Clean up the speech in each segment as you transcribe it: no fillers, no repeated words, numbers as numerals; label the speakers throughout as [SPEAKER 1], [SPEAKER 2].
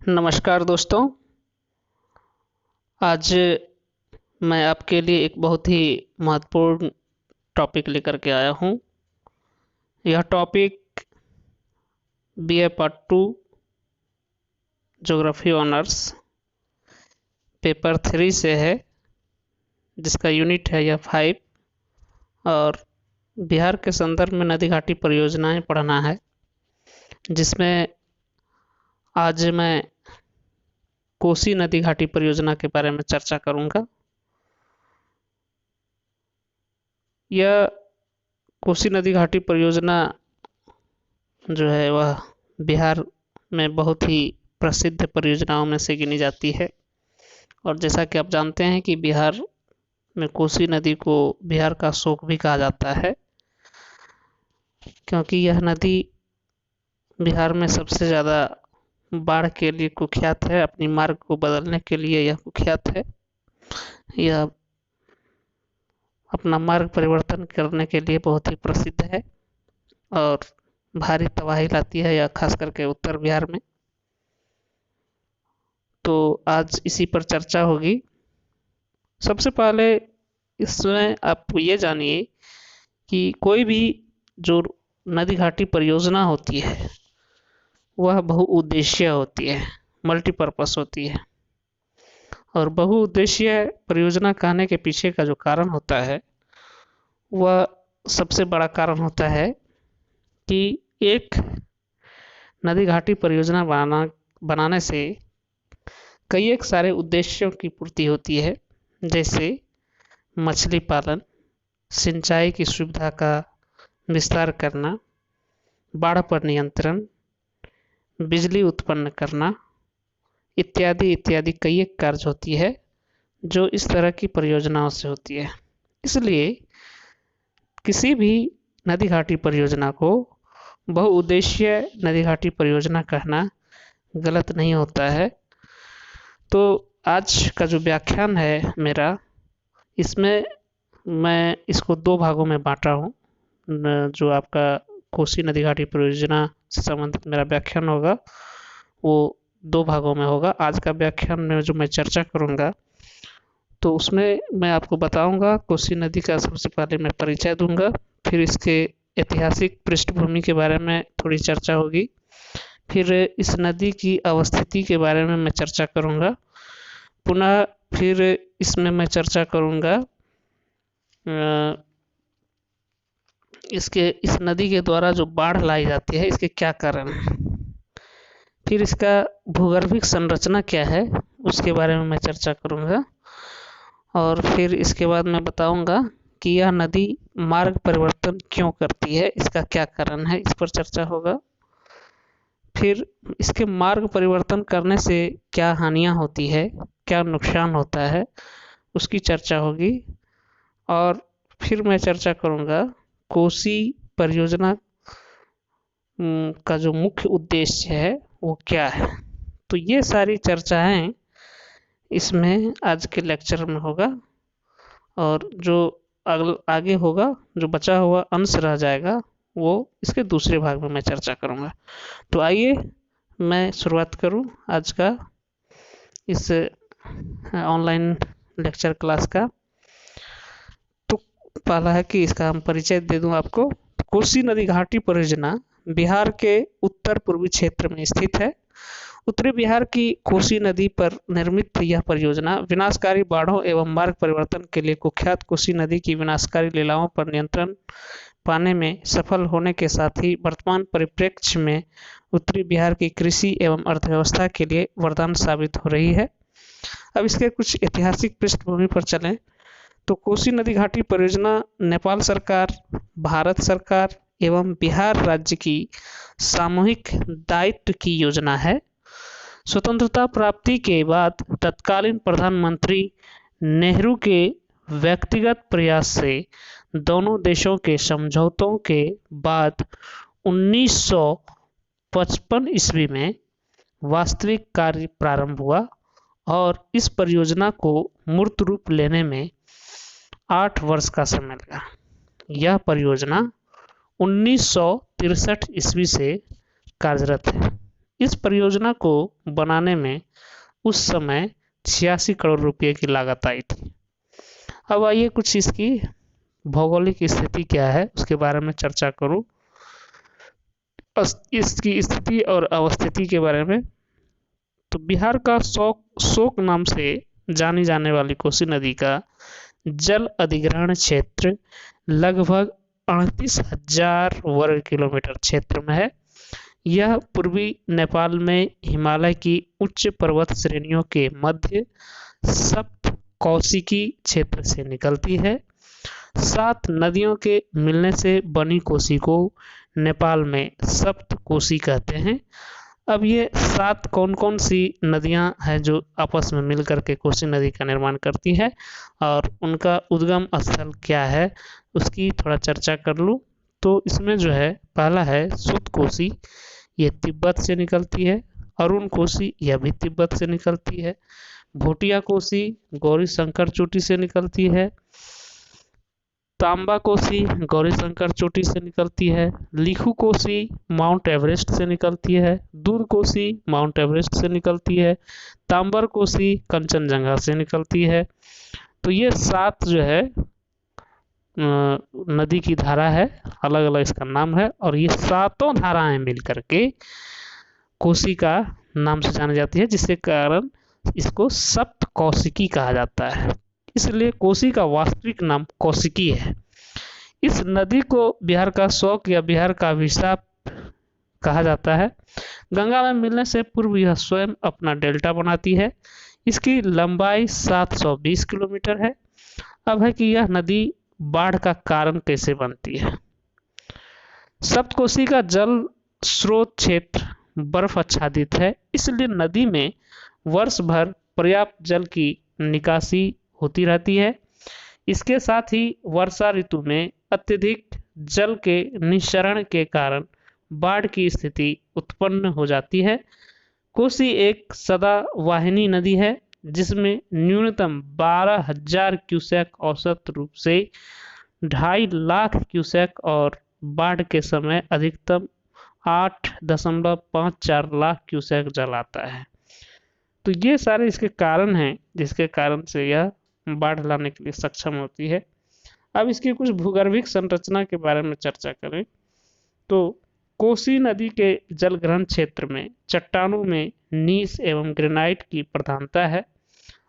[SPEAKER 1] नमस्कार दोस्तों। आज मैं आपके लिए एक बहुत ही महत्वपूर्ण टॉपिक लेकर के आया हूँ। यह topic BA part 2 geography honours paper 3 से है, जिसका यूनिट है यह 5 और बिहार के संदर्भ में नदी घाटी परियोजनाएं पढ़ना है, जिसमें आज मैं कोसी नदी घाटी परियोजना के बारे में चर्चा करूंगा। यह कोसी नदी घाटी परियोजना जो है वह बिहार में बहुत ही प्रसिद्ध परियोजनाओं में से गिनी जाती है। और जैसा कि आप जानते हैं कि बिहार में कोसी नदी को बिहार का शोक भी कहा जाता है, क्योंकि यह नदी बिहार में सबसे ज़्यादा बाढ़ के लिए कुख्यात है। अपनी मार्ग को बदलने के लिए यह कुख्यात है। यह अपना मार्ग परिवर्तन करने के लिए बहुत ही प्रसिद्ध है और भारी तबाही लाती है, या खास करके उत्तर बिहार में। तो आज इसी पर चर्चा होगी। सबसे पहले इसमें आप ये जानिए कि कोई भी जो नदी घाटी परियोजना होती है वह बहुउद्देशीय होती है, मल्टीपर्पस होती है। और बहुउद्देशीय परियोजना कहने के पीछे का जो कारण होता है वह सबसे बड़ा कारण होता है कि एक नदी घाटी परियोजना बनाने से कई एक सारे उद्देश्यों की पूर्ति होती है, जैसे मछली पालन, सिंचाई की सुविधा का विस्तार करना, बाढ़ पर नियंत्रण, बिजली उत्पन्न करना इत्यादि इत्यादि कई एक कार्य होती है जो इस तरह की परियोजनाओं से होती है। इसलिए किसी भी नदी घाटी परियोजना को बहुउद्देशीय नदी घाटी परियोजना कहना गलत नहीं होता है। तो आज का जो व्याख्यान है मेरा, इसमें मैं इसको 2 भागों में बांटा हूँ। जो आपका कोसी नदी घाटी परियोजना से संबंधित मेरा व्याख्यान होगा वो 2 भागों में होगा। आज का व्याख्यान में जो मैं चर्चा करूँगा तो उसमें मैं आपको बताऊंगा कोसी नदी का। सबसे पहले मैं परिचय दूंगा, फिर इसके ऐतिहासिक पृष्ठभूमि के बारे में थोड़ी चर्चा होगी, फिर इस नदी की अवस्थिति के बारे में मैं चर्चा करूंगा, पुनः फिर इसमें मैं चर्चा करूंगा इस नदी के द्वारा जो बाढ़ लाई जाती है इसके क्या कारण हैं, फिर इसका भूगर्भिक संरचना क्या है उसके बारे में मैं चर्चा करूंगा, और फिर इसके बाद मैं बताऊंगा कि यह नदी मार्ग परिवर्तन क्यों करती है, इसका क्या कारण है, इस पर चर्चा होगा। फिर इसके मार्ग परिवर्तन करने से क्या हानियां होती है, क्या नुकसान होता है, उसकी चर्चा होगी। और फिर मैं चर्चा करूंगा कोसी परियोजना का जो मुख्य उद्देश्य है वो क्या है। तो ये सारी चर्चाएं इसमें आज के लेक्चर में होगा, और जो आगे होगा, जो बचा हुआ अंश रह जाएगा, वो इसके दूसरे भाग में मैं चर्चा करूंगा। तो आइए मैं शुरुआत करूं आज का इस ऑनलाइन लेक्चर क्लास का। तो पहला है कि इसका हम परिचय दे दूं आपको। कोसी नदी घाटी परियोजना बिहार के उत्तर पूर्वी क्षेत्र में स्थित है। उत्तरी बिहार की कोसी नदी पर निर्मित यह परियोजना विनाशकारी बाढ़ों एवं मार्ग परिवर्तन के लिए कुख्यात कोसी नदी की विनाशकारी लीलाओं पर नियंत्रण पाने में सफल होने के साथ ही वर्तमान परिप्रेक्ष्य में उत्तरी बिहार की कृषि एवं अर्थव्यवस्था के लिए वरदान साबित हो रही है। अब इसके कुछ ऐतिहासिक पृष्ठभूमि पर चलें तो कोसी नदी घाटी परियोजना नेपाल सरकार, भारत सरकार एवं बिहार राज्य की सामूहिक दायित्व की योजना है। स्वतंत्रता प्राप्ति के बाद तत्कालीन प्रधानमंत्री नेहरू के व्यक्तिगत प्रयास से दोनों देशों के समझौतों के बाद 1955 ईस्वी में वास्तविक कार्य प्रारंभ हुआ और इस परियोजना को मूर्त रूप लेने में 8 वर्ष का समय लगा। यह परियोजना 1963 ईस्वी से कार्यरत है। इस परियोजना को बनाने में उस समय 86 करोड़ रुपए की लागत आई थी। अब आइए कुछ इसकी भौगोलिक स्थिति क्या है उसके बारे में चर्चा करूं। इसकी स्थिति और अवस्थिति के बारे में, तो बिहार का शोक नाम से जानी जाने वाली कोसी नदी का जल अधिग्रहण क्षेत्र लगभग 38,000 वर्ग किलोमीटर क्षेत्र में है। यह पूर्वी नेपाल में हिमालय की उच्च पर्वत श्रेणियों के मध्य सप्त कौशिकी क्षेत्र से निकलती है। 7 नदियों के मिलने से बनी कोसी को नेपाल में सप्त कोसी कहते हैं। अब ये 7 कौन कौन सी नदियां हैं जो आपस में मिलकर के कोसी नदी का निर्माण करती है और उनका उद्गम स्थल क्या है उसकी थोड़ा चर्चा कर लूँ। तो इसमें जो है पहला है सुत कोसी, ये तिब्बत से निकलती है। अरुण कोसी, यह भी तिब्बत से निकलती है। भोटिया कोसी गौरी शंकर चोटी से निकलती है। तांबा कोसी गौरी शंकर चोटी से निकलती है। लिखू कोसी माउंट एवरेस्ट से निकलती है। दूध कोसी माउंट एवरेस्ट से निकलती है। तांबर कोसी कंचनजंगा से निकलती है। तो ये 7 जो है नदी की धारा है, अलग अलग इसका नाम है और ये 7 धाराएं मिलकर के कोसी का नाम से जानी जाती है, जिसके कारण इसको सप्त कौशिकी कहा जाता है। इसलिए कोसी का वास्तविक नाम कौशिकी है। इस नदी को बिहार का शोक या बिहार का अभिशाप कहा जाता है। गंगा में मिलने से पूर्व यह स्वयं अपना डेल्टा बनाती है। इसकी लंबाई 720 किलोमीटर है। अब है कि यह नदी बाढ़ का कारण कैसे बनती है। सप्तकोशी का जल स्रोत क्षेत्र बर्फ आच्छादित है, इसलिए नदी में वर्ष भर पर्याप्त जल की निकासी होती रहती है। इसके साथ ही वर्षा ऋतु में अत्यधिक जल के निस्सरण के कारण बाढ़ की स्थिति उत्पन्न हो जाती है। कोसी एक सदावाहिनी नदी है जिसमें न्यूनतम 12,000 क्यूसेक औसत रूप से 2.5 लाख क्यूसेक और बाढ़ के समय अधिकतम 8.54 लाख क्यूसेक जल आता है। तो ये सारे इसके कारण हैं जिसके कारण से यह बाढ़ लाने के लिए सक्षम होती है। अब इसकी कुछ भूगर्भिक संरचना के बारे में चर्चा करें तो कोसी नदी के जलग्रहण क्षेत्र में चट्टानों में नीस एवं ग्रेनाइट की प्रधानता है,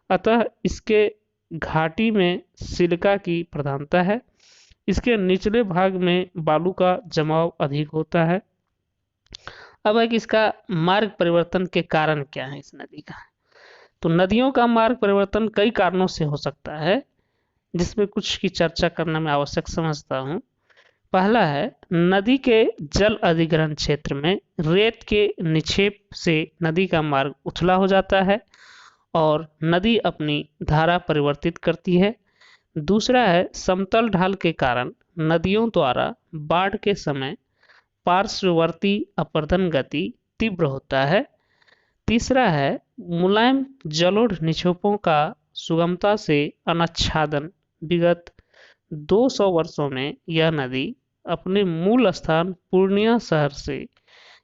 [SPEAKER 1] अतः इसके घाटी में सिलिका की प्रधानता है। इसके निचले भाग में बालू का जमाव अधिक होता है। अब है कि इसका मार्ग परिवर्तन के कारण क्या है इस नदी का। तो नदियों का मार्ग परिवर्तन कई कारणों से हो सकता है, जिसमें कुछ की चर्चा करना मैं आवश्यक समझता हूँ। पहला है, नदी के जल अधिग्रहण क्षेत्र में रेत के निक्षेप से नदी का मार्ग उथला हो जाता है और नदी अपनी धारा परिवर्तित करती है। दूसरा है, समतल ढाल के कारण नदियों द्वारा बाढ़ के समय पार्श्ववर्ती अपरदन गति तीव्र होता है। तीसरा है, मुलायम जलोढ़ निक्षेपों का सुगमता से अनाच्छादन। विगत 200 वर्षों में यह नदी अपने मूल स्थान पूर्णिया शहर से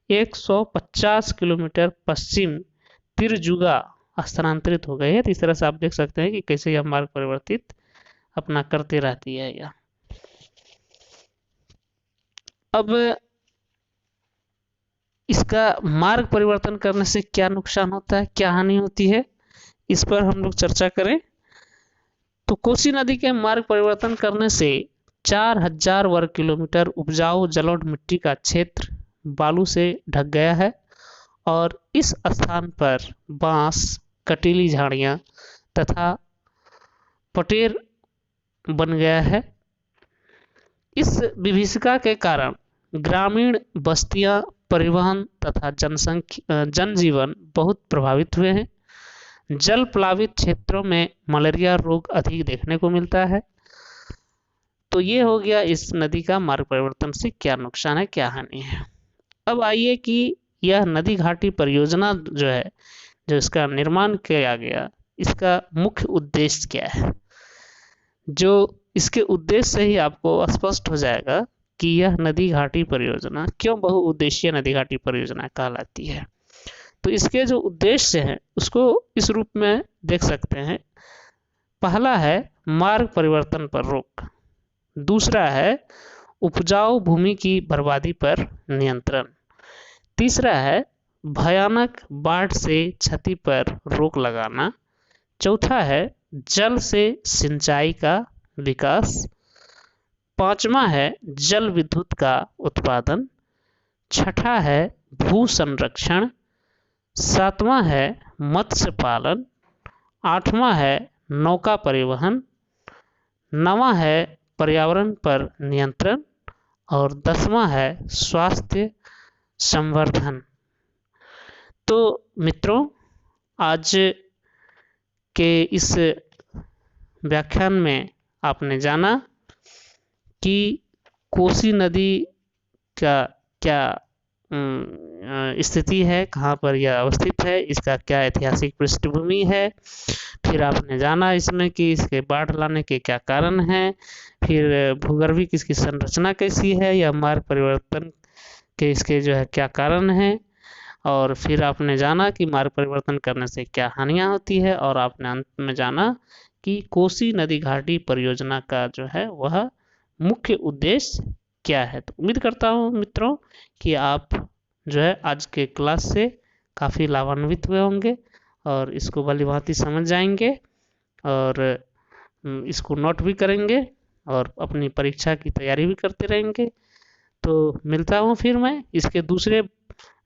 [SPEAKER 1] 150 किलोमीटर पश्चिम तिरजुगा स्थानांतरित हो गई है। तो इस तरह से आप देख सकते हैं कि कैसे यह मार्ग परिवर्तित अपना करते रहती है यह। अब इसका मार्ग परिवर्तन करने से क्या नुकसान होता है, क्या हानि होती है, इस पर हम लोग चर्चा करें। तो कोसी नदी के मार्ग परिवर्तन करने से 4,000 वर्ग किलोमीटर उपजाऊ जलोढ़ मिट्टी का क्षेत्र बालू से ढक गया है और इस स्थान पर बांस, कटीली झाड़ियां तथा पटेर बन गया है। इस विभीषिका के कारण ग्रामीण बस्तियां, परिवहन तथा जनजीवन बहुत प्रभावित हुए हैं। जल प्लावित क्षेत्रों में मलेरिया रोग अधिक देखने को मिलता है। तो ये हो गया इस नदी का मार्ग परिवर्तन से क्या नुकसान है, क्या हानि है। अब आइए कि यह नदी घाटी परियोजना जो है, जो इसका निर्माण किया गया, इसका मुख्य उद्देश्य क्या है। जो इसके उद्देश्य से ही आपको स्पष्ट हो जाएगा कि यह नदी घाटी परियोजना क्यों बहुउद्देशीय नदी घाटी परियोजना कहलाती है। तो इसके जो उद्देश्य हैं उसको इस रूप में देख सकते हैं। पहला है मार्ग परिवर्तन पर रोक, दूसरा है उपजाऊ भूमि की बर्बादी पर नियंत्रण, तीसरा है भयानक बाढ़ से क्षति पर रोक लगाना, चौथा है जल से सिंचाई का विकास, पांचवा है जल विद्युत का उत्पादन, छठा है भू संरक्षण, सातवां है मत्स्य पालन, आठवां है नौका परिवहन, नवां है पर्यावरण पर नियंत्रण और 10वां है स्वास्थ्य संवर्धन। तो मित्रों, आज के इस व्याख्यान में आपने जाना कि कोसी नदी का क्या स्थिति है, कहाँ पर यह अवस्थित है, इसका क्या ऐतिहासिक पृष्ठभूमि है। फिर आपने जाना इसमें कि इसके बाढ़ लाने के क्या कारण हैं, फिर भूगर्भिक इसकी संरचना कैसी है, या मार्ग परिवर्तन के इसके जो है क्या कारण हैं, और फिर आपने जाना कि मार्ग परिवर्तन करने से क्या हानियाँ होती है, और आपने अंत में जाना कि कोसी नदी घाटी परियोजना का जो है वह मुख्य उद्देश्य क्या है। तो उम्मीद करता हूँ मित्रों कि आप जो है आज के क्लास से काफ़ी लाभान्वित हुए होंगे और इसको भलीभांति समझ जाएंगे और इसको नोट भी करेंगे और अपनी परीक्षा की तैयारी भी करते रहेंगे। तो मिलता हूँ फिर मैं इसके दूसरे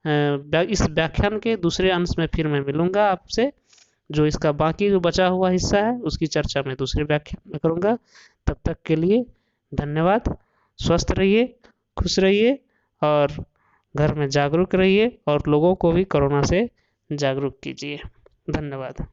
[SPEAKER 1] इस व्याख्यान के दूसरे अंश में फिर मैं मिलूँगा आपसे। जो इसका बाकी जो बचा हुआ हिस्सा है उसकी चर्चा मैं दूसरे व्याख्यान में करूँगा। तब तक के लिए धन्यवाद। स्वस्थ रहिए, खुश रहिए और घर में जागरूक रहिए और लोगों को भी कोरोना से जागरूक कीजिए। धन्यवाद।